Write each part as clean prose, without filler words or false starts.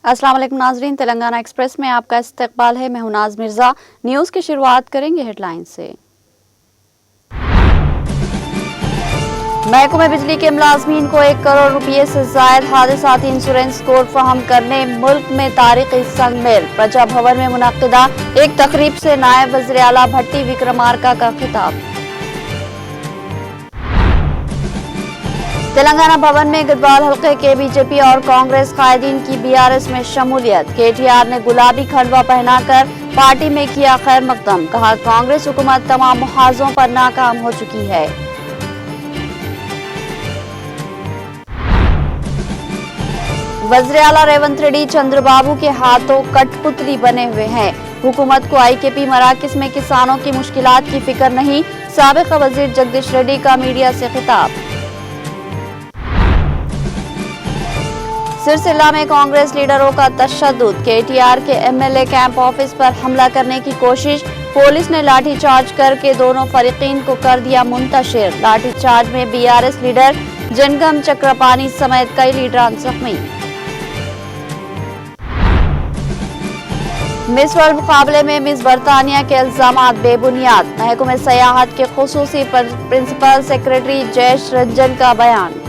अस्सलाम वालेकुम नाजरीन, तेलंगाना एक्सप्रेस में आपका इस्तकबाल है। मैं हूं नाज मिर्जा। न्यूज़ की शुरुआत करेंगे हेडलाइन से। महकमे बिजली के मुलाजमीन को 1 करोड़ रुपये से जायद हादसाती इंश्योरेंस कोड फराहम करने मुल्क में तारीखी संग मेल। प्रजा भवन में मुनक्किदा एक तकरीब से नायब वज़ीर आला भट्टी विक्रमार्का का खिताब। तेलंगाना भवन में गढ़वाल हल्के के बीजेपी और कांग्रेस कायदीन की बीआरएस में शमूलियत। केटीआर ने गुलाबी खंडवा पहनाकर पार्टी में किया खैर मकदम। कहा, कांग्रेस हुकूमत तमाम मुहाजों पर नाकाम हो चुकी है। वज़ीर आला रेवंत रेड्डी चंद्रबाबू के हाथों कठपुतली बने हुए हैं। हुकूमत को आईकेपी मराकज में किसानों की मुश्किलात की फिक्र नहीं। साबिक़ वज़ीर जगदीश रेड्डी का मीडिया से खिताब। सिरसिल्ला में कांग्रेस लीडरों का तशद्दुद। केटीआर के एमएलए कैंप ऑफिस पर हमला करने की कोशिश। पुलिस ने लाठीचार्ज करके दोनों फरीकीन को कर दिया मुंतशिर। लाठीचार्ज में बीआरएस लीडर जनगम चक्रपानी समेत कई लीडरान जख्मी। मिस वर्ल्ड मुकाबले में मिस बरतानिया के इल्जामात बेबुनियाद। महकमे सयाहत के खुसूसी प्रिंसिपल सेक्रेटरी जयेश रंजन का बयान।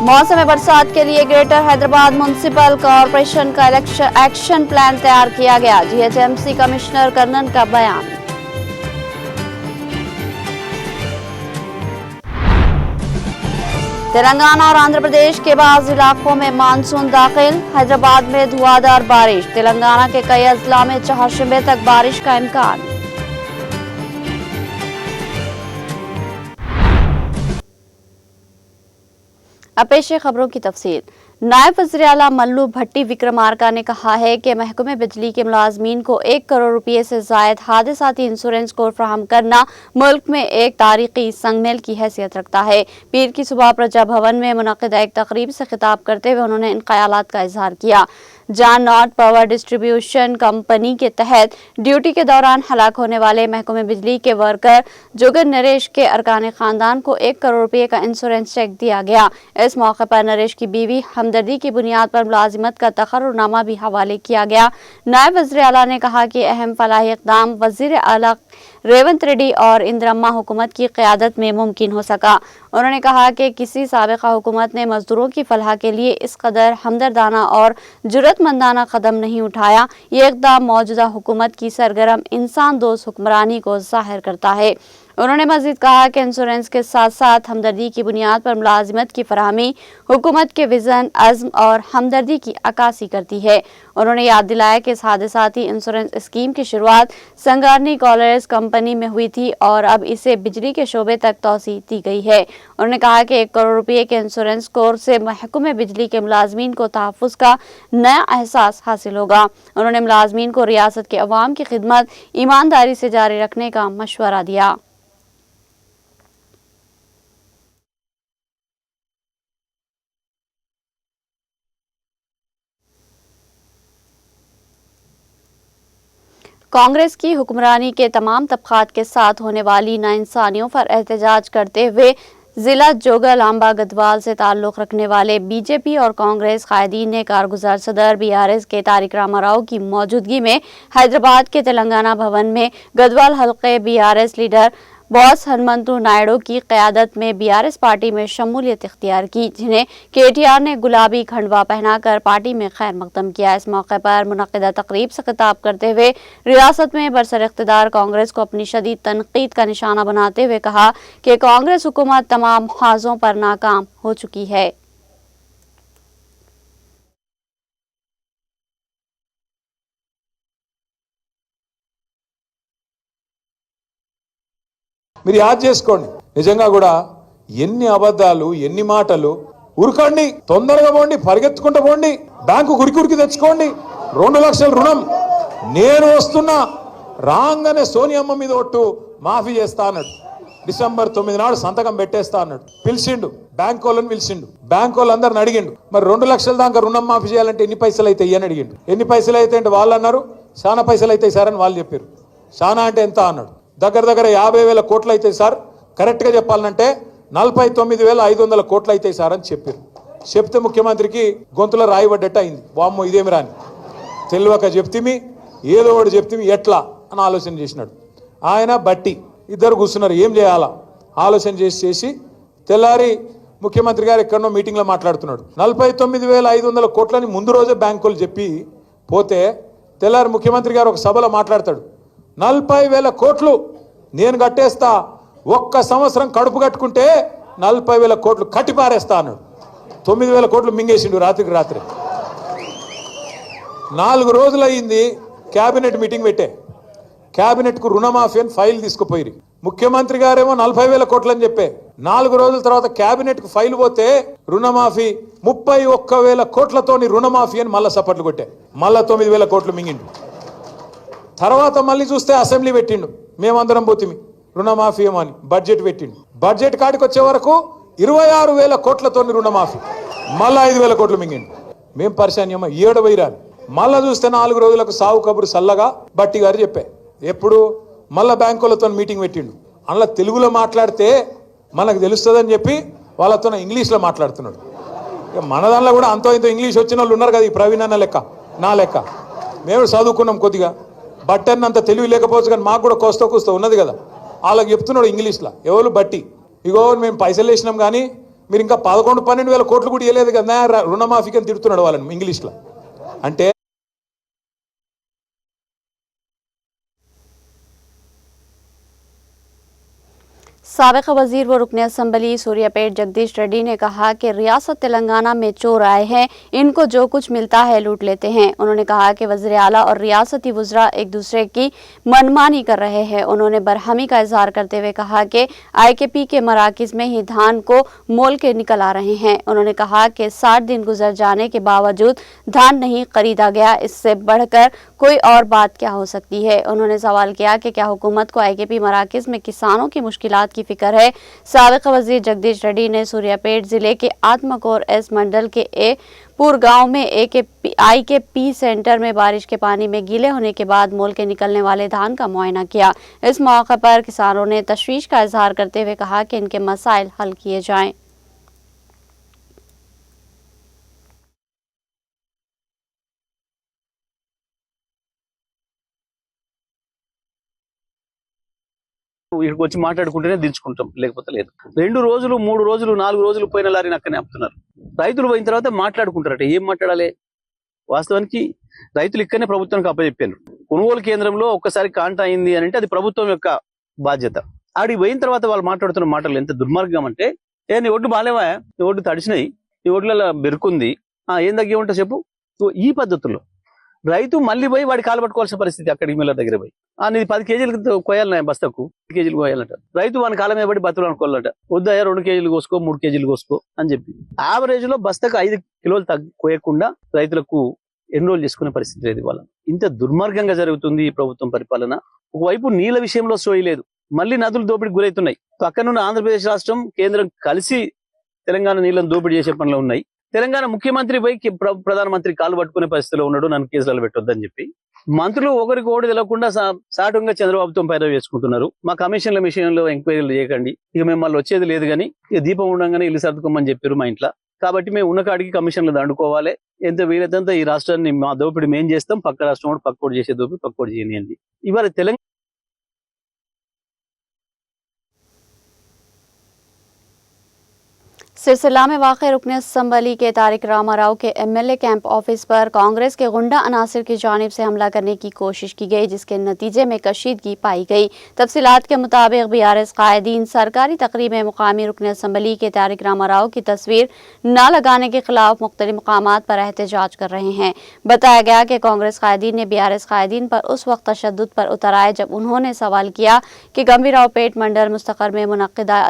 मौसम बरसात के लिए ग्रेटर हैदराबाद म्युनिसिपल कॉरपोरेशन का एक्शन प्लान तैयार किया गया। जीएचएमसी कमिश्नर कर्नन का बयान। तेलंगाना और आंध्र प्रदेश के बाज़ इलाकों में मानसून दाखिल। हैदराबाद में धुआंधार बारिश। तेलंगाना के कई अजला में चहारशंबे तक बारिश का इम्कान। अब पेश है खबरों की तफसील। नायब वज़ीर आला मल्लू भट्टी विक्रमार्का ने कहा है कि महकमे बिजली के मुलाजमीन को 1 करोड़ रुपये से जायद हादसाती इंश्योरेंस कोड फराहम करना मुल्क में एक तारीखी संगमेल की हैसियत रखता है। पीर की सुबह प्रजा भवन में मुनक्किदा एक तकरीब से खिताब करते हुए उन्होंने इन ख्यालात का इजहार किया। जान नॉट पावर डिस्ट्रीब्यूशन कंपनी के तहत ड्यूटी के दौरान हलाक होने वाले महकमे बिजली के वर्कर जोगन नरेश के अरकान खानदान को 1 करोड़ रुपये का इंश्योरेंस चेक दिया गया। इस मौके पर नरेश की बीवी हमदर्दी की बुनियाद पर मुलाजिमत का तकर्रुरनामा भी हवाले किया गया। नायब वज़ीर आला ने कहा कि अहम फलाही इक़दाम वज़ीर आला रेवंत रेड्डी और इंदिरम्मा हुकूमत की क़यादत में मुमकिन हो सका। उन्होंने कहा कि किसी साबिक़ा हुकूमत ने मजदूरों की फलाह के लिए इस कदर हमदर्दाना और जुर्रतमंदाना कदम नहीं उठाया। ये इक़दाम मौजूदा हुकूमत की सरगर्म इंसान दोस्त हुक्मरानी को ज़ाहिर करता है। उन्होंने मज़ीद कहा कि इंश्योरेंस के साथ साथ हमदर्दी की बुनियाद पर मुलाजिमत की फराहमी हुकूमत के विज़न, अज़्म और हमदर्दी की अक्कासी करती है। उन्होंने याद दिलाया कि इस हादसाती इंश्योरेंस स्कीम की शुरुआत संगारनी कॉलेज कंपनी में हुई थी और अब इसे बिजली के शोबे तक तोसी दी गई है। उन्होंने कहा कि 1 करोड़ रुपये के इंश्योरेंस कोड से महकमे बिजली के मुलाजमीन को तहफ़्फ़ुज़ का नया एहसास हासिल होगा। उन्होंने मुलाजमीन को रियासत के अवाम की खिदमत ईमानदारी से जारी रखने का मशवरा दिया। कांग्रेस की हुक्मरानी के तमाम तबकात के साथ होने वाली नाइंसानियों पर एहतजाज करते हुए जिला जोगालांबा गढ़वाल से ताल्लुक़ रखने वाले बीजेपी और कांग्रेस कायदीन ने कारगुजार सदर बीआरएस के तारिक रामाराव की मौजूदगी में हैदराबाद के तेलंगाना भवन में गढ़वाल हल्के BRS leader boss Hanumanthu Naidu की क़यादत में बीआरएस पार्टी में शमूलियत इख्तियार की, जिन्हें केटीआर ने गुलाबी खंडवा पहनाकर पार्टी में खैर मकदम किया। इस मौके पर मुनक्किदा तकरीब से खिताब करते हुए रियासत में बरसर इख्तिदार कांग्रेस को अपनी शदीद तनकीद का निशाना बनाते हुए कहा कि कांग्रेस हुकूमत तमाम मुहाज़ों पर नाकाम हो चुकी है। మీరు యాద్ చేసుకోండి, నిజంగా కూడా ఎన్ని అబద్ధాలు, ఎన్ని మాటలు. ఉరకండి, తొందరగా పోండి, పరిగెత్తుకుంటూ పోండి, బ్యాంకు గురికి తెచ్చుకోండి. 2 లక్షల రుణం నేను వస్తున్నా రాగానే సోనియమ్మ మీద ఒట్టు మాఫీ చేస్తా అన్నాడు. డిసెంబర్ 9 నాడు సంతకం పెట్టేస్తా అన్నాడు. పిలిచిండు, బ్యాంక్ వాళ్ళని పిలిచిండు. బ్యాంక్ వాళ్ళందరిని అడిగిండు, మరి 2 లక్షల దాకా రుణం మాఫీ చేయాలంటే ఎన్ని పైసలు అవుతాయి అని అడిగిండు. ఎన్ని పైసలు అయితే అంటే వాళ్ళు అన్నారు చాలా పైసలు అవుతాయి సార్ అని వాళ్ళు చెప్పారు. చాలా అంటే ఎంత అన్నాడు. దగ్గర దగ్గర 50,000 కోట్లు అవుతాయి సార్, కరెక్ట్గా చెప్పాలంటే 49,500 కోట్లు అవుతాయి సార్ అని చెప్పారు. చెప్తే ముఖ్యమంత్రికి గొంతులో రాయబడ్డట్టు అయింది. వామ్మో ఇదేమి రాని తెలియక చెప్తిమి, ఏదో ఒకటి చెప్తిమి ఎట్లా అని ఆలోచన చేసినాడు. ఆయన బట్టి ఇద్దరు కూర్చున్నారు, ఏం చేయాలా ఆలోచన చేసి తెల్లారి ముఖ్యమంత్రి గారు ఎక్కడనో మీటింగ్లో మాట్లాడుతున్నాడు. 49,500 కోట్లని ముందు రోజే బ్యాంకులు చెప్పి పోతే తెల్లారి ముఖ్యమంత్రి గారు ఒక సభలో మాట్లాడతాడు, 40,000 కోట్లు నేను కట్టేస్తా, ఒక్క సంవత్సరం కడుపు కట్టుకుంటే 40,000 కోట్లు కట్టిపారేస్తా అన్నాడు. 9,000 కోట్లు మింగేసిండు రాత్రికి రాత్రి. 4 రోజులు అయింది క్యాబినెట్ మీటింగ్ పెట్టే, క్యాబినెట్కు రుణమాఫీ అని ఫైల్ తీసుకుపోయి ముఖ్యమంత్రి గారేమో 40,000 కోట్లు అని చెప్పే, 4 రోజుల తర్వాత క్యాబినెట్కు ఫైల్ పోతే రుణమాఫీ 31,000 కోట్లతోని రుణమాఫీ అని మళ్ళా సపట్లు కొట్టే, మళ్ళా 9,000 కోట్లు మింగిండు. తర్వాత మళ్ళీ చూస్తే అసెంబ్లీ పెట్టిండు, మేమందరం పోతిమి రుణమాఫీ ఏమో అని బడ్జెట్ పెట్టిండు. బడ్జెట్ కాడికి వచ్చే వరకు 26,000 కోట్లతోని రుణమాఫీ, మళ్ళా 5,000 కోట్లు మింగిండు. మేం పరిశాన్యమా 7 వైరాలు. మళ్ళా చూస్తే 4 రోజులకు సావు కబురు సల్లగా బట్టి గారు చెప్పే, ఎప్పుడు మళ్ళా బ్యాంకులతో మీటింగ్ పెట్టిండు. అందులో తెలుగులో మాట్లాడితే మనకు తెలుస్తుందని చెప్పి వాళ్ళతో ఇంగ్లీష్లో మాట్లాడుతున్నాడు. మన దానిలో కూడా అంతో ఇంతో ఇంగ్లీష్ వచ్చిన వాళ్ళు ఉన్నారు కదా, ఈ ప్రవీణ్ అన్న లెక్క నా లెక్క. మేము చదువుకున్నాం కొద్దిగా, బట్టన్న అంత తెలివి లేకపోవచ్చు కానీ మాకు కూడా కోస్తా కూస్తా ఉన్నది కదా. వాళ్ళకి చెప్తున్నాడు ఇంగ్లీష్లో, ఎవరు బట్టి ఇగో మేము పైసలు వేసినాం కానీ మీరు ఇంకా 11-12,000 కోట్లు కూడా ఇవ్వలేదు కదా రుణమాఫీకి అని తిడుతున్నాడు వాళ్ళని ఇంగ్లీష్లో. అంటే साबिक़ वज़ीर व रुकन असम्बली सूर्यापेट जगदीश रेड्डी ने कहा कि रियासत तेलंगाना में चोर आए हैं, इनको जो कुछ मिलता है लूट लेते हैं। उन्होंने कहा कि वज़ीर आला और रियासती वज़रा एक दूसरे की मनमानी कर रहे हैं। उन्होंने बरहमी का इजहार करते हुए कहा कि IKP के मराकिज़ में ही धान को मोल के निकल आ रहे हैं। उन्होंने कहा कि 60 दिन गुजर जाने के बावजूद धान नहीं खरीदा गया, इससे बढ़कर कोई और बात क्या हो सकती है। उन्होंने सवाल किया कि क्या हुकूमत को IKP मराकिज़ में किसानों की मुश्किलात की फिक्र है। साबिक़ वज़ीर जगदीश रेड्डी ने सूर्यापेट जिले के आत्मकौर एस मंडल के पूर गांव में IKP सेंटर में बारिश के पानी में गीले होने के बाद मोल के निकलने वाले धान का मुआयना किया। इस मौके पर किसानों ने तशवीश का इजहार करते हुए कहा कि इनके मसाइल हल किए जाएं। వీడికి వచ్చి మాట్లాడుకుంటేనే దించుకుంటాం, లేకపోతే లేదు. 2 రోజులు 3 రోజులు 4 రోజులు పోయిన లారీని అక్కనే ఆపుతున్నారు. రైతులు పోయిన తర్వాత మాట్లాడుకుంటారట. ఏం మాట్లాడాలి? వాస్తవానికి రైతులు ఇక్కడనే ప్రభుత్వానికి అప్పచెప్పారు. కొనుగోలు కేంద్రంలో ఒక్కసారి కాంట అయింది అని అంటే అది ప్రభుత్వం యొక్క బాధ్యత. ఆడికి పోయిన తర్వాత వాళ్ళు మాట్లాడుతున్న మాటలు ఎంత దుర్మార్గం అంటే, నీ ఒడ్డు బాలేవా, నీ ఒడ్డు తడిచినాయి, నీ ఒడ్లలో బెరుకుంది, ఏం తగ్గి ఉంటా చెప్పు. ఈ పద్ధతుల్లో రైతు మళ్ళీ పోయి వాడి కాలు పట్టుకోవాల్సిన పరిస్థితి. అక్కడికి మిల్ల దగ్గర పోయి నీది 10 కేజీలు కోయాలన్నా బస్తకు 10 కేజీలు కోయాలంట. రైతు వాని కాలం మీద పడి బతులు అనుకోవాలంట. వద్దయా 2 కేజీలు కోసుకో 3 కేజీలు కోసుకో అని చెప్పి యావరేజ్ లో బస్తకు 5 కిలోలు కోయకుండా రైతులకు ఎన్రోల్ చేసుకునే పరిస్థితి లేదు. ఇవాళ ఇంత దుర్మార్గంగా జరుగుతుంది ఈ ప్రభుత్వం పరిపాలన. ఒకవైపు నీళ్ళ విషయంలో సోయి లేదు, మళ్ళీ నదులు దోపిడికి గురవుతున్నాయి. పక్కనున్న ఆంధ్రప్రదేశ్ రాష్ట్రం కేంద్రం కలిసి తెలంగాణ నీళ్ళను దోపిడీ చేసే పనిలో ఉన్నాయి. తెలంగాణ ముఖ్యమంత్రి పోయి ప్రధానమంత్రి కాలు పట్టుకునే పరిస్థితిలో ఉన్నాడు, నన్ను కేసులు పెట్టొద్దని చెప్పి. మంత్రులు ఒకరికి ఒకటి తెలియకుండా సాటంగా చంద్రబాబుతో పైరవి చేసుకుంటున్నారు. మా కమిషన్ల విషయంలో ఎంక్వైరీలు చేయకండి, ఇక మేము మళ్ళీ వచ్చేది లేదు కానీ ఇక దీపం ఉండగానే ఇల్లు సర్దుకోమని చెప్పారు మా ఇంట్లో. కాబట్టి మేము ఉన్న కాడికి కమిషన్లు దండుకోవాలి, ఎంత వీలైతే ఈ రాష్ట్రాన్ని మా దోపిడి మేం చేస్తాం, పక్క రాష్ట్రం కూడా పక్కోటి చేసే దోపిడి పక్కోటి చేయనియండి. ఇవాళ తెలంగాణ सिलसिला में वाक़ रुकन असम्बली के तारिक रामा राव के MLA कैंप ऑफिस पर कांग्रेस के गुंडा अनासिर की जानिब से हमला करने की कोशिश की गई, जिसके नतीजे में कशीदगी पाई गई। तफसीलात के मुताबिक BRS कायदीन सरकारी तकरीब में मुकामी रुकन असम्बली के तारिक रामा राव की तस्वीर न लगाने के खिलाफ मुख्तलिफ मकामात पर एहतजाज कर रहे हैं। बताया गया कि कांग्रेस कायदीन ने BRS कायदीन पर उस वक्त तशद्दुद पर उतर आए जब उन्होंने सवाल किया कि गंभीराव पेट मंडल मुस्तकर में मुनक्किदा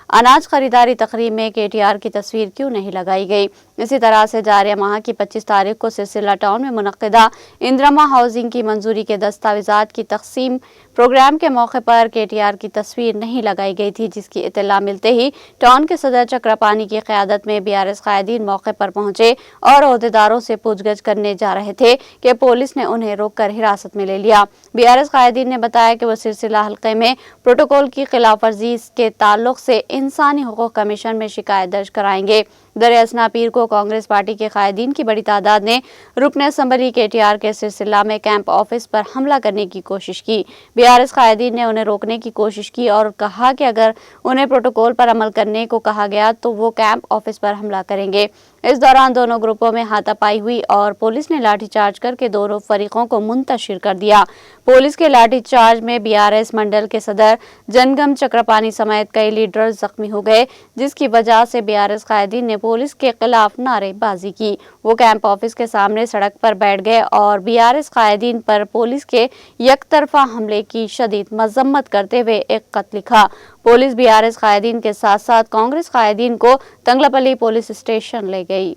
अनाज खरीदारी तकरीब में KTR की तस्वीर क्यों नहीं लगाई गई। इसी तरह से जारी माह की 25 तारीख को सिरसिला टाउन में मुनक्किदा इंदिरा हाउसिंग की मंजूरी के दस्तावेजात की तकसीम प्रोग्राम के मौके पर KTR की तस्वीर नहीं लगाई गई थी, जिसकी इत्तला मिलते ही टाउन के सदर चक्रपानी की क़यादत में BRS कायदीन मौके पर पहुंचे और ओहदेदारों से पूछगछ करने जा रहे थे कि पुलिस ने उन्हें रोककर हिरासत में ले लिया। BRS कायदीन ने बताया कि वो सिरसिला हल्के में प्रोटोकॉल की खिलाफवर्जी के ताल्लुक से इंसानी हुकूक कमीशन में शिकायत दर्ज कराएंगे। दरअसल पीर को कांग्रेस पार्टी के कायदीन की बड़ी तादाद ने रुकन असम्बली KTR के सिलसिला में कैंप ऑफिस पर हमला करने की कोशिश की। BRS कायदीन ने उन्हें रोकने की कोशिश की और कहा कि अगर उन्हें प्रोटोकॉल पर अमल करने को कहा गया तो वो कैंप ऑफिस पर हमला करेंगे। इस दौरान दोनों ग्रुपों में हाथापाई हुई और पुलिस ने लाठीचार्ज करके दोनों फरीकों को मुंतशिर कर दिया। पुलिस के लाठीचार्ज में BRS मंडल के सदर जनगम चक्रपानी समेत कई लीडर जख्मी हो गए, जिसकी वजह से BRS कायदीन ने पुलिस के खिलाफ नारेबाजी की। वो कैंप ऑफिस के सामने सड़क पर बैठ गए और BRS कायदीन पर पुलिस के यकतरफा हमले की शदीद मजम्मत करते हुए एक खत लिखा। पुलिस BRS कायदीन के साथ साथ कांग्रेस कायदीन को तंगलापल्ली पुलिस स्टेशन ले गई।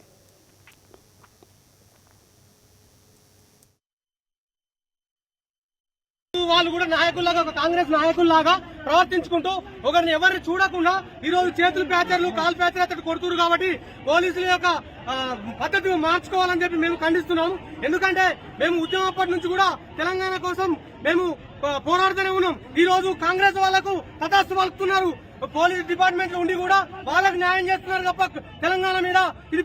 వాళ్ళు కూడా నాయకుల్లాగా కాంగ్రెస్ నాయకుల్లాగా ప్రవర్తించుకుంటూ ఒకరిని ఎవరిని చూడకుండా ఈ రోజు చేతులు ప్యాచర్లు కాల్ ప్యాచర్ అతడు కొడుతురు కాబట్టి పోలీసుల యొక్క పద్ధతిని మార్చుకోవాలని చెప్పి మేము ఖండిస్తున్నాము। ఎందుకంటే మేము ఉద్యమప్పటి నుంచి కూడా తెలంగాణ కోసం మేము పోరాడుతూనే ఉన్నాం। ఈ రోజు కాంగ్రెస్ వాళ్ళకు తటస్థ పలుకుతున్నారు, పోలీస్ డిపార్ట్మెంట్ లో ఉండి కూడా వాళ్ళకు న్యాయం చేస్తున్నారు తప్ప తెలంగాణ మీద ఇది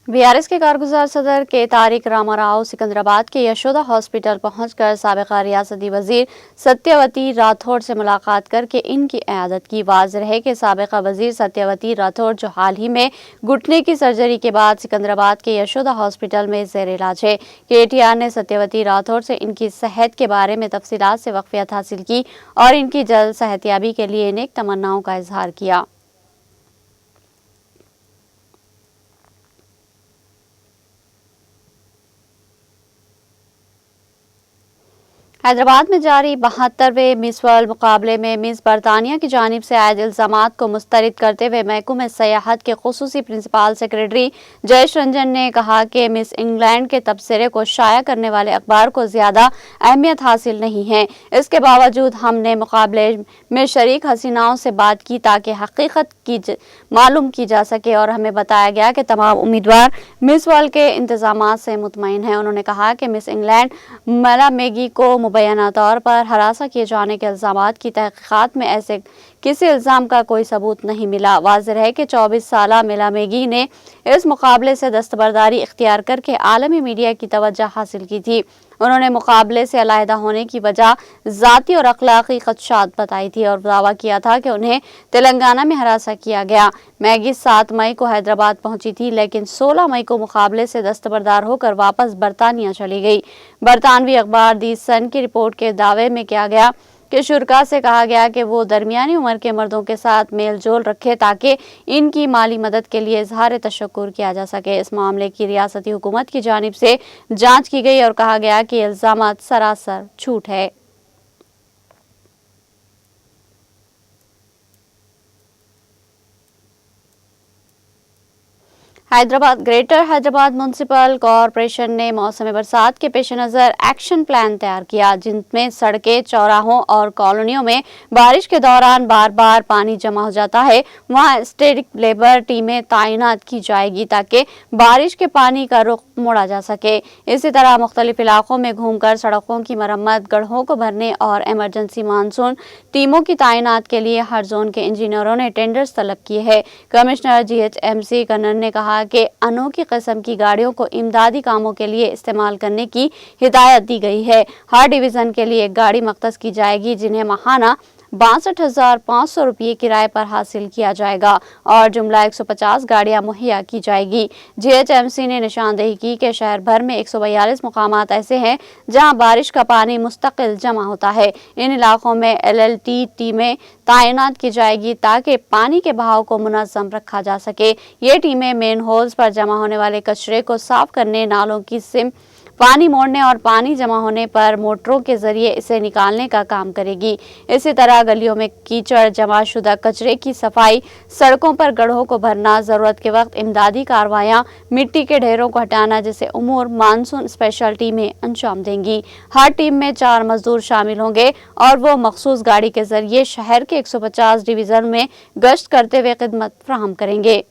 BRS के कारगुजार सदर के तारिक रामाराव सिकंदराबाद के यशोदा हॉस्पिटल पहुंचकर साबिका रियासती वजीर सत्यवती राठौड़ से मुलाकात करके इनकी इयादत की। वाज़ेह है कि साबिका वजीर सत्यवती राठौड़ जो हाल ही में घुटने की सर्जरी के बाद सिकंदराबाद के यशोदा हॉस्पिटल में ज़ेर इलाज है। KTR ने सत्यवती राठौड़ से इनकी सेहत के बारे में तफसीलात से वाक़फ़ियत हासिल की और इनकी जल्द सेहतयाबी के लिए नेक तमन्नाओं का इजहार किया। हैदराबाद में जारी 72वें मिस वर्ल्ड मुकाबले में मिस बरतानिया की जानिब से आयद इल्ज़ामात को मुस्तरद करते हुए महकमे सयाहत के खुसूसी प्रिंसिपल सेक्रेटरी जयेश रंजन ने कहा कि मिस इंग्लैंड के तबसरे को शाया करने वाले अखबार को ज़्यादा अहमियत हासिल नहीं है। इसके बावजूद हमने मुकाबले में शरीक हसीनाओं से बात की ताकि हकीकत की मालूम की जा सके और हमें बताया गया कि तमाम उम्मीदवार मिस वर्ल्ड के इंतजामात से मुतमईन हैं। उन्होंने कहा कि मिस इंग्लैंड मला मैगी को मुबैना तौर पर हरासा किए जाने के इल्ज़ामात की तहकीकात में ऐसे किसी इल्ज़ाम का कोई सबूत नहीं मिला। वाज़ेह है कि 24 साला मिला मैगी ने इस मुकाबले से दस्तबरदारी इख्तियार करके आलमी मीडिया की तवज्जो हासिल की थी। उन्होंने मुकाबले से अलहदा होने की वजह ज़ाती और अखलाकी खदशात बताई थी और दावा किया था कि उन्हें तेलंगाना में हरासा किया गया। मैगी 7 मई को हैदराबाद पहुंची थी, लेकिन 16 मई को मुकाबले से दस्तबरदार होकर वापस बरतानिया चली गई। बरतानवी अखबार दी सन की रिपोर्ट के दावे में किया गया कि शुरका से कहा गया कि वो दरमियानी उम्र के मर्दों के साथ मेल जोल रखे ताकि इनकी माली मदद के लिए इजहार तशक्कुर किया जा सके। इस मामले की रियासती हुकूमत की जानिब से जांच की गई और कहा गया कि इल्ज़ामात सरासर झूठ है। Hyderabad greater Hyderabad municipal corporation ने मौसम बरसात के पेश नज़र एक्शन प्लान तैयार किया, जिनमें सड़कें, चौराहों और कॉलोनियों में बारिश के दौरान बार बार पानी जमा हो जाता है, वहां स्टेटिक लेबर टीमें तैनात की जाएगी ताकि बारिश के पानी का रुख मोड़ा जा सके। इसी तरह मुख्तलिफ इलाकों में घूमकर सड़कों की मरम्मत, गड्ढों को भरने और इमरजेंसी मानसून टीमों की तैनात के लिए हर जोन के इंजीनियरों ने टेंडर्स तलब किए हैं। कमिश्नर GHMC कन्नन ने कहा कि अनोखी किस्म की गाड़ियों को इमदादी कामों के लिए इस्तेमाल करने की हिदायत दी गई है। हर डिवीजन के लिए एक गाड़ी मख्तस की जाएगी, जिन्हें माहाना 62,500 रुपये किराए पर हासिल किया जाएगा और जुमला 150 गाड़ियां मुहैया की जाएगी। GHMC ने निशानदेही की कि शहर भर में 142 मुकामात ऐसे हैं जहां बारिश का पानी मुस्तकिल जमा होता है। इन इलाकों में LLT टीमें तैनात की जाएगी ताकि पानी के बहाव को मुनज़्ज़म रखा जा सके। ये टीमें मेन होल्स पर जमा होने वाले कचरे को साफ करने, नालों की सिम पानी मोड़ने और पानी जमा होने पर मोटरों के जरिए इसे निकालने का काम करेगी। इसी तरह गलियों में कीचड़, जमाशुदा कचरे की सफाई, सड़कों पर गड्ढों को भरना, जरूरत के वक्त इमदादी कार्रवाइयां, मिट्टी के ढेरों को हटाना जैसे उमूर मानसून स्पेशल टीमें अंजाम देंगी। हर टीम में 4 मजदूर शामिल होंगे और वो मखसूस गाड़ी के जरिए शहर के 150 डिवीजन में गश्त करते हुए खिदमत फराहम करेंगे।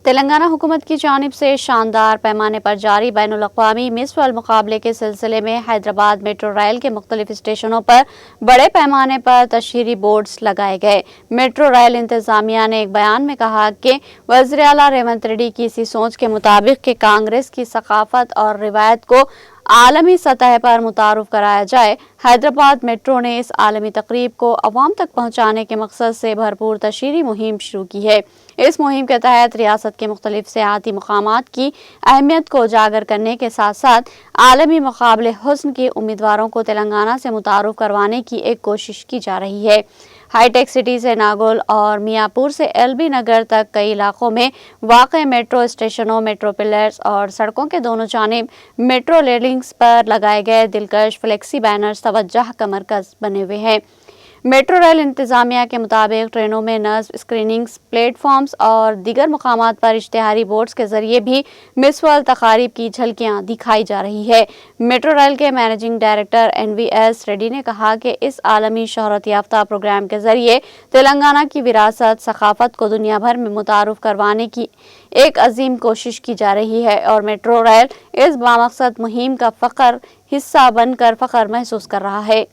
तेलंगाना हुकूमत की जानिब से शानदार पैमाने पर जारी बैनुल-अक़वामी मिस वर्ल्ड मुकाबले के सिलसिले में हैदराबाद मेट्रो रेल के मुख्तलिफ स्टेशनों पर बड़े पैमाने पर तशहीरी बोर्ड्स लगाए गए। मेट्रो रेल इंतजामिया ने एक बयान में कहा कि वज़ीर आला रेवंत रेड्डी की इसी सोच के मुताबिक कि कांग्रेस की सकाफत और रिवायत को आलमी सतह पर मुतारुफ कराया जाए, हैदराबाद मेट्रो ने इस आलमी तकरीब को अवाम तक पहुँचाने के मकसद से भरपूर तशहीरी मुहिम शुरू की है। इस मुहिम के तहत रियासत के मुख्तलिफ सियाहती मकामात की अहमियत को उजागर करने के साथ साथ आलमी मुकाबले हुस्न के उम्मीदवारों को तेलंगाना से मुतारुफ करवाने की एक कोशिश की जा रही है। हाईटेक सिटी से नागोल और मियापुर से एलबी नगर तक कई इलाकों में वाक़े मेट्रो स्टेशनों, मेट्रो पिलर्स और सड़कों के दोनों जानिब मेट्रो रेलिंग्स पर लगाए गए दिलकश फ्लेक्सी बैनर्स तवज्जो का मरकज बने हुए हैं। मेट्रो रेल इंतजामिया के मुताबिक ट्रेनों में नस्ब, स्क्रीनिंग्स, प्लेटफॉर्म्स और दीगर मकामात पर इश्तिहारी बोर्ड्स के जरिए भी मिस वर्ल्ड तकारीब की झलकियां दिखाई जा रही है। मेट्रो रेल के मैनेजिंग डायरेक्टर NVS रेड्डी ने कहा कि इस आलमी शोहरत याफ्ता प्रोग्राम के जरिए तेलंगाना की विरासत, सकाफत को दुनिया भर में मुतारुफ करवाने की एक अजीम कोशिश की जा रही है और मेट्रो रेल इस बामकसद मुहिम का फ़ख्र हिस्सा बनकर फ़ख्र महसूस कर रहा है।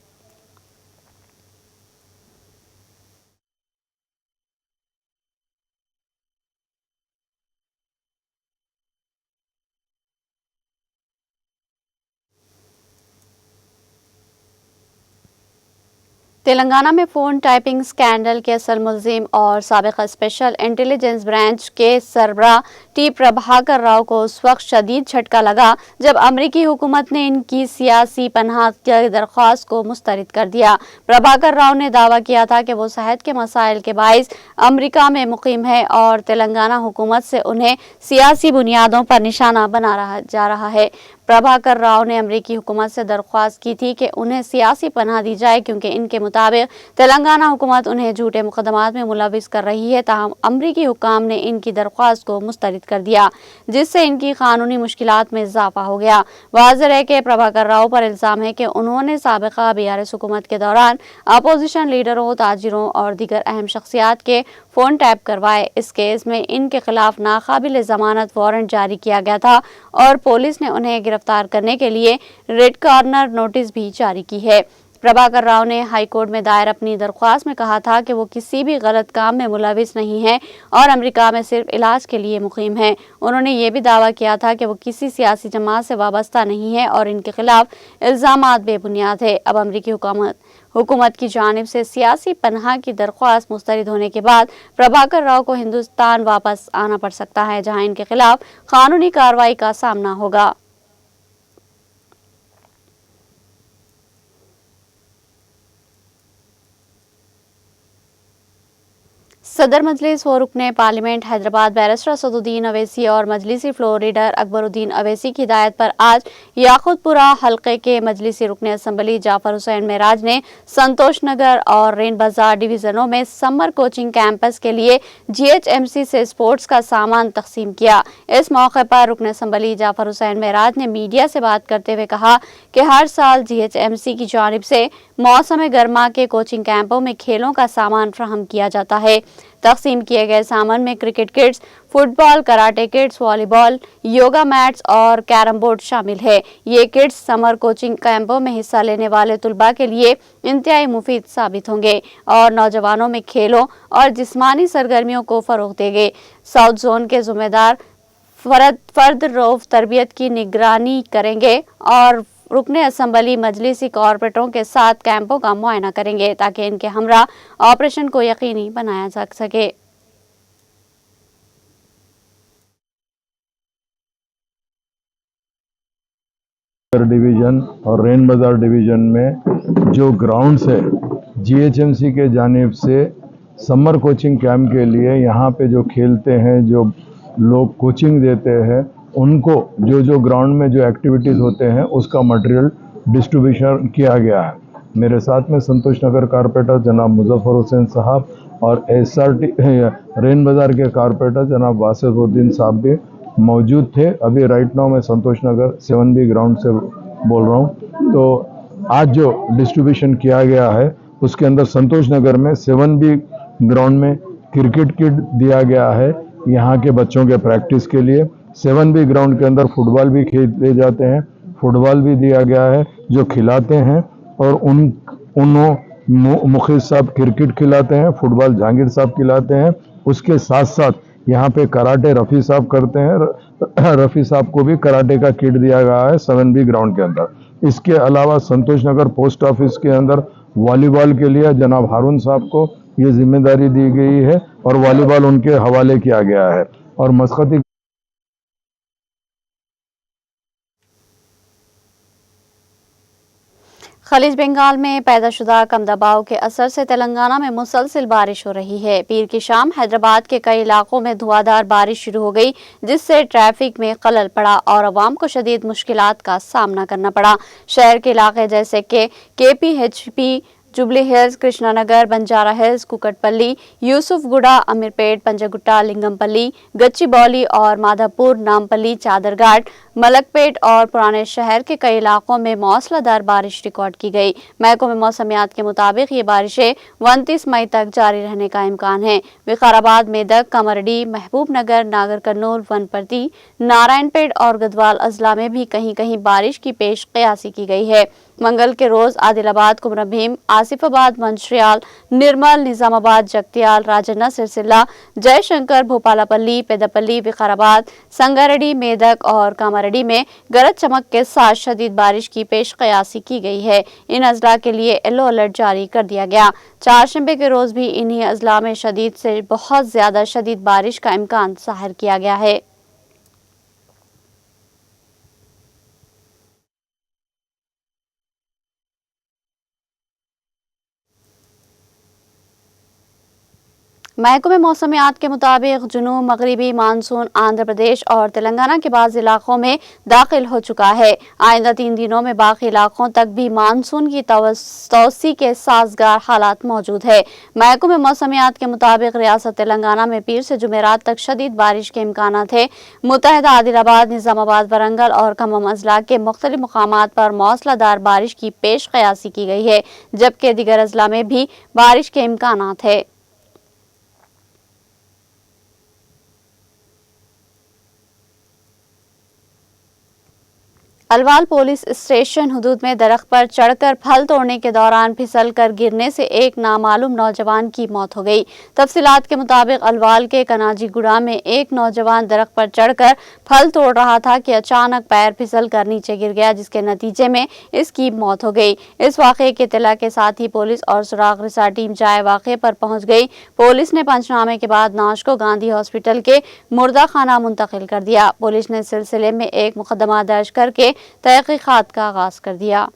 तेलंगाना में फ़ोन टैपिंग स्कैंडल के असल मुल्जिम और साबिक़ स्पेशल इंटेलिजेंस ब्रांच के सरबराह टी प्रभाकर राव को उस वक्त शदीद झटका लगा जब अमरीकी हुकूमत ने इनकी सियासी पनाह की दरख्वास्त को मुस्तरद कर दिया। प्रभाकर राव ने दावा किया था कि वो सेहत के मसाइल के बाइस अमरीका में मुकीम है और तेलंगाना हुकूमत से उन्हें सियासी बुनियादों पर निशाना बना जा रहा है। प्रभाकर राव ने अमरीकी हुकूमत से दरख्वास्त की थी कि उन्हें सियासी पनाह दी जाए क्योंकि इनके मुताबिक तेलंगाना हुकूमत उन्हें झूठे मुकदमात में मुलविस कर रही है। ताहम अमरीकी हुकाम ने इनकी दरख्वास्त को मुस्तरद कर दिया जिससे इनकी कानूनी मुश्किलात में इजाफा हो गया। वाज़ेह है कि प्रभाकर राव पर इल्ज़ाम है कि उन्होंने साबिक़ा BRS हुकूमत के दौरान अपोजिशन लीडरों, ताजिरों और दीगर अहम शख्सियात के फ़ोन टैप करवाए। इस केस में इनके खिलाफ नाकाबिल ज़मानत वारंट जारी किया गया था और पुलिस ने उन्हें गिरफ्तार करने के लिए रेड कॉर्नर नोटिस भी जारी की है। प्रभाकर राव ने हाई कोर्ट में दायर अपनी दरख्वास्त में कहा था कि वो किसी भी गलत काम में मुलविस नहीं है और अमेरिका में सिर्फ इलाज के लिए मुकीम है। उन्होंने ये भी दावा किया था कि वो किसी सियासी जमात से वाबस्ता नहीं है और इनके खिलाफ इल्ज़ामात बेबुनियाद है। अब अमरीकी हुकूमत की जानिब से सियासी पनाह की दरख्वास्त मुस्तरद होने के बाद प्रभाकर राव को हिंदुस्तान वापस आना पड़ सकता है जहाँ इनके खिलाफ कानूनी कार्रवाई का सामना होगा। सदर मजलिस व रुकने पार्लियामेंट हैदराबाद बैरिस्टर असदुद्दीन अवैसी और मजलिसी फ्लोर लीडर अकबरुद्दीन अवैसी की हिदायत पर आज याकूतपुरा हल्के के मजलिसी रुकने असम्बली जाफर हुसैन मेराज ने संतोष नगर और रेन बाजार डिवीजनों में समर कोचिंग कैंपस के लिए GHMC से स्पोर्ट्स का सामान तकसीम किया। इस मौके पर रुकन असम्बली जाफर हुसैन मेराज ने मीडिया से बात करते हुए कहा कि हर साल GHMC की जानिब से मौसम गर्मा के कोचिंग कैंपों में खेलों का सामान फ्राहम किया जाता है। तकसीम किए गए सामान में cricket kits, football, karate kits, volleyball, yoga mats और कैरम बोर्ड शामिल है। ये किट्स समर कोचिंग कैंपों में हिस्सा लेने वाले तुलबा के लिए इंतहाई मुफीद साबित होंगे और नौजवानों में खेलों और जिस्मानी सरगर्मियों को फरोग देंगे। साउथ जोन के जिम्मेदार फर्द रऊफ तरबियत की निगरानी करेंगे और रुकने असम्बली मजलिसी कॉर्पोरेटरों के साथ कैंपों का मुआयना करेंगे ताकि इनके हमरा ऑपरेशन को यकीनी बनाया जा सके। डिवीज़न और रेन बाज़ार डिवीज़न में जो ग्राउंड्स है जीएचएमसी के जानिब से समर कोचिंग कैंप के लिए यहाँ पे जो खेलते हैं, जो लोग कोचिंग देते हैं, उनको जो ग्राउंड में जो एक्टिविटीज़ होते हैं उसका मटेरियल डिस्ट्रीब्यूशन किया गया है। मेरे साथ में संतोष नगर कारपोरेटर जनाब मुजफ्फर हुसैन साहब और एसआरटी रेन बाज़ार के कारपोरेटर जनाब वासिफुद्दीन साहब भी मौजूद थे। अभी राइट नाउ मैं संतोष नगर 7B ग्राउंड से बोल रहा हूँ। तो आज जो डिस्ट्रीब्यूशन किया गया है उसके अंदर संतोष नगर में 7B ग्राउंड में क्रिकेट किट दिया गया है यहाँ के बच्चों के प्रैक्टिस के लिए। 7B ग्राउंड के अंदर फुटबॉल भी खेले जाते हैं, फुटबॉल भी दिया गया है जो खिलाते हैं, और मुखिर साहब क्रिकेट खिलाते हैं, फुटबॉल जहांगीर साहब खिलाते हैं। उसके साथ साथ यहाँ पे कराटे रफ़ी साहब करते हैं, रफ़ी साहब को भी कराटे का किट दिया गया है 7B ग्राउंड के अंदर। इसके अलावा संतोष नगर पोस्ट ऑफिस के अंदर वॉलीबॉल के लिए जनाब हारून साहब को ये जिम्मेदारी दी गई है और वॉलीबॉल उनके हवाले किया गया है। और मस्कती खलीज बंगाल में पैदाशुदा कम दबाव के असर से तेलंगाना में मुसलसल बारिश हो रही है। पीर की शाम हैदराबाद के कई इलाकों में धुआंधार बारिश शुरू हो गई, जिससे ट्रैफिक में खलल पड़ा और अवाम को शदीद मुश्किलात का सामना करना पड़ा। शहर के इलाके जैसे कि KPHP, जुबली हिल्स, कृष्णानगर, बंजारा हिल्स, कुकटपल्ली, यूसुफगुड़ा, अमीरपेट, पंजगुट्टा, लिंगमपल्ली, गच्चीबौली और माधवपुर, नामपल्ली, चादरघाट, मलकपेट और पुराने शहर के कई इलाकों में मौसलाधार बारिश रिकॉर्ड की गई। महकमे मौसमियात के मुताबिक ये बारिशें 29 मई तक जारी रहने का इम्कान है। विकाराबाद, मेदक, कमरडी, महबूबनगर, नागर कर्नूल, वनपर्ती, नारायणपेट और गदवाल अजला में भी कहीं कहीं बारिश की पेश कयासी की गई है। मंगल के रोज आदिलाबाद, कुमरभीम, आसिफाबाद, मंचिर्याल, निर्मल, निजामाबाद, जगतियाल, राजन्ना, सिरसिल्ला, जयशंकर, भोपालापल्ली, पेदपल्ली, विकाराबाद, संगारेड्डी, मेदक और कामारेड्डी में गरज चमक के साथ शदीद बारिश की पेश कयासी की गई है। इन अजला के लिए येलो अलर्ट जारी कर दिया गया। चारशंबे के रोज भी इन्हीं अजला में शदीद से बहुत ज्यादा शदीद बारिश का इम्कान जाहिर किया गया है। महकमे मौसमियात के मुताबिक जुनूब मगरिबी मानसून आंध्र प्रदेश और तेलंगाना के बाज़ इलाकों में दाखिल हो चुका है। आइंदा 3 दिनों में बाकी इलाकों तक भी मानसून की तौसी के साजगार हालात मौजूद है। महकमे मौसमियात के मुताबिक रियासत तेलंगाना में पीर से जुमेरात तक शदीद बारिश के इम्कानात है। मुत्तहिदा आदिलाबाद, निजामाबाद, वरंगल और खम्मम अजला के मुख्तलिफ मकामात पर मौसलाधार बारिश की पेश कयासी की गई है, जबकि दीगर अजला में भी बारिश के इम्कानात है। अलवाल पुलिस स्टेशन हुदूद में दरख्त पर चढ़कर फल तोड़ने के दौरान फिसलकर गिरने से एक नामालूम नौजवान की मौत हो गई। तफसीलात के मुताबिक अलवाल के कनाजीगुड़ा में एक नौजवान दरख्त पर चढ़कर फल तोड़ रहा था कि अचानक पैर फिसलकर नीचे गिर गया, जिसके नतीजे में इसकी मौत हो गई। इस वाक़े के इत्तला के साथ ही पुलिस और सुराग रिसा टीम जाए वाक़े पर पहुंच गई। पुलिस ने पंचनामे के बाद नाश को गांधी हॉस्पिटल के मुर्दा खाना मुंतकिल कर दिया। पुलिस ने सिलसिले में एक मुकदमा दर्ज करके तहकीकात का आगाज कर दिया।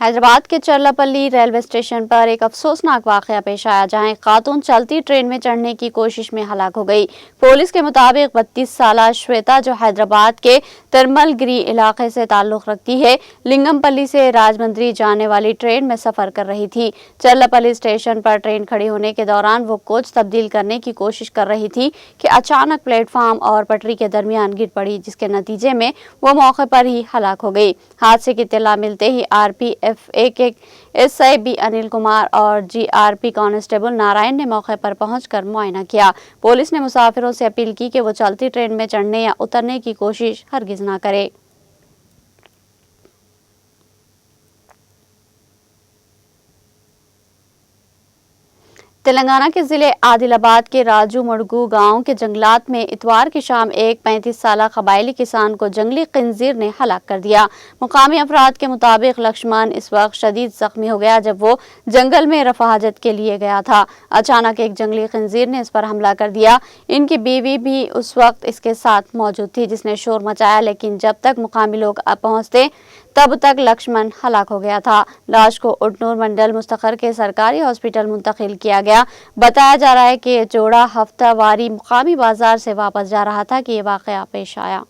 हैदराबाद के चरलापल्ली रेलवे स्टेशन पर एक अफसोसनाक वाकया पेश आया, जहां एक खातून चलती ट्रेन में चढ़ने की कोशिश में हलाक हो गई। पुलिस के मुताबिक 32 साला श्वेता, जो हैदराबाद के तिरमलगिरी इलाके से ताल्लुक रखती है, लिंगमपल्ली से राजमंद्री जाने वाली ट्रेन में सफर कर रही थी। चरलापल्ली स्टेशन पर ट्रेन खड़ी होने के दौरान वो कोच तब्दील करने की कोशिश कर रही थी कि अचानक प्लेटफार्म और पटरी के दरमियान गिर पड़ी, जिसके नतीजे में वो मौके पर ही हलाक हो गई। हादसे की इत्तला मिलते ही RPF एक SI B अनिल कुमार और GRP कांस्टेबल नारायण ने मौके पर पहुंचकर मुआयना किया। पुलिस ने मुसाफिरों से अपील की कि वो चलती ट्रेन में चढ़ने या उतरने की कोशिश हरगिज ना करे। तेलंगाना के जिले आदिलाबाद के राजू मड़गू गांव के जंगलात में इतवार की शाम एक 35 साला कबायली किसान को जंगली खंजीर ने हलाक कर दिया। मुकामी अफराद के मुताबिक लक्ष्मण इस वक्त शदीद जख्मी हो गया जब वो जंगल में रफाहजत के लिए गया था। अचानक एक जंगली खंजीर ने इस पर हमला कर दिया। इनकी बीवी भी उस वक्त इसके साथ मौजूद थी जिसने शोर मचाया, लेकिन जब तक मुकामी लोग पहुंचते तब तक लक्ष्मण हलाक हो गया था। लाश को उटनूर मंडल मुस्तखर के सरकारी हॉस्पिटल मुंतकिल किया गया। बताया जा रहा है कि ये जोड़ा हफ्तावारी मुकामी बाजार से वापस जा रहा था कि ये वाकया पेश आया।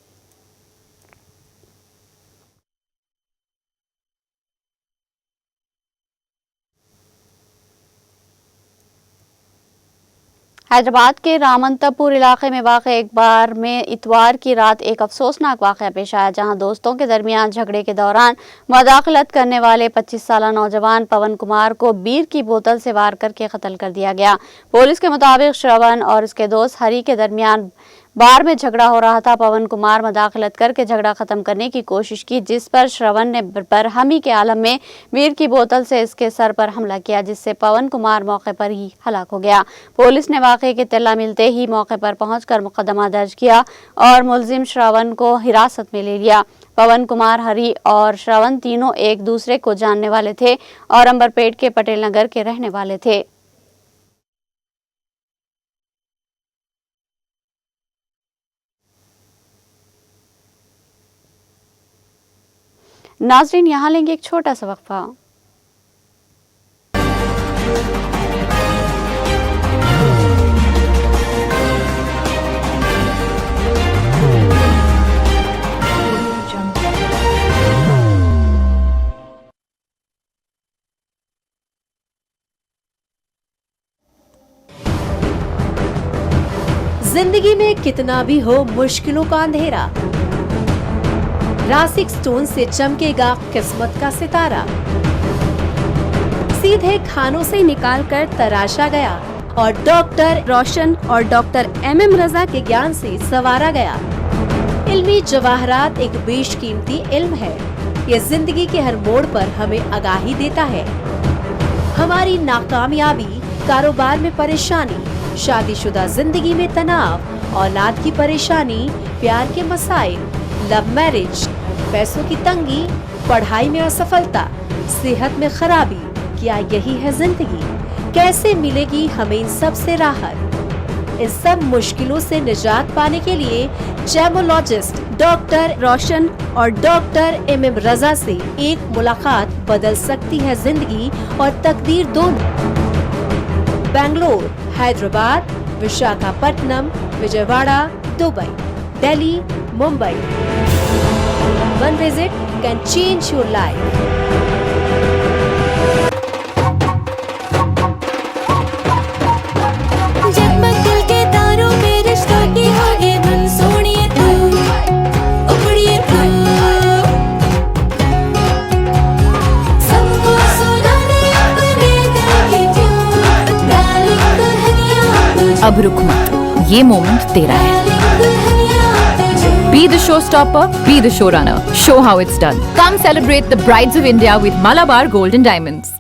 हैदराबाद के रामंतपुर इलाके में वाक़े एक बार में इतवार की रात एक अफसोसनाक वाक़या पेश आया, जहां दोस्तों के दरमियान झगड़े के दौरान मुदाखलत करने वाले 25 साला नौजवान पवन कुमार को बीर की बोतल से वार करके कत्ल कर दिया गया। पुलिस के मुताबिक श्रवण और उसके दोस्त हरी के दरमियान बार में झगड़ा हो रहा था। पवन कुमार मुदाखलत करके झगड़ा खत्म करने की कोशिश की, जिस पर श्रवण ने बरहमी के आलम में बीर की बोतल से इसके सर पर हमला किया, जिससे पवन कुमार मौके पर ही हलाक हो गया। पुलिस ने वाकये की इत्तला मिलते ही मौके पर पहुंचकर मुकदमा दर्ज किया और मुलजिम श्रवण को हिरासत में ले लिया। पवन कुमार, हरी और श्रवण तीनों एक दूसरे को जानने वाले थे और अंबरपेट के पटेल नगर के रहने वाले थे। नाजरीन, यहाँ लेंगे एक छोटा सा वक्फा। जिंदगी में कितना भी हो मुश्किलों का अंधेरा, रासिक स्टोन से चमकेगा किस्मत का सितारा। सीधे खानों से निकाल कर तराशा गया और डॉक्टर रोशन और डॉक्टर MM रजा के ज्ञान से संवारा गया। इल्मी जवाहरात एक बेशकीमती इल्म है। ये जिंदगी के हर मोड़ पर हमें आगाही देता है। हमारी नाकामयाबी, कारोबार में परेशानी, शादीशुदा जिंदगी में तनाव, औलाद की परेशानी, प्यार के मसाइल, लव मैरिज, पैसों की तंगी, पढ़ाई में असफलता, सेहत में खराबी, क्या यही है जिंदगी? कैसे मिलेगी हमें इन सब से राहत? इन सब मुश्किलों से निजात पाने के लिए जेमोलॉजिस्ट डॉक्टर रोशन और डॉक्टर MM रजा से एक मुलाकात बदल सकती है जिंदगी और तकदीर दोनों। Bangalore, Hyderabad, Visakhapatnam, Vijayawada, Dubai, Delhi, Mumbai. One visit can change your life. जगमग दिल के तारों में रिश्तों की होगी धुन, सोनिए तू, उखड़िए तू, सबको सुना दे अपने दिल की ट्यून, डार्लिंग दुल्हनिया तुझे, अब रुक मत, ये मोमेंट तेरा है। Be the showstopper, be the showrunner. Show how it's done. Come celebrate the Brides of India with Malabar Gold and Diamonds.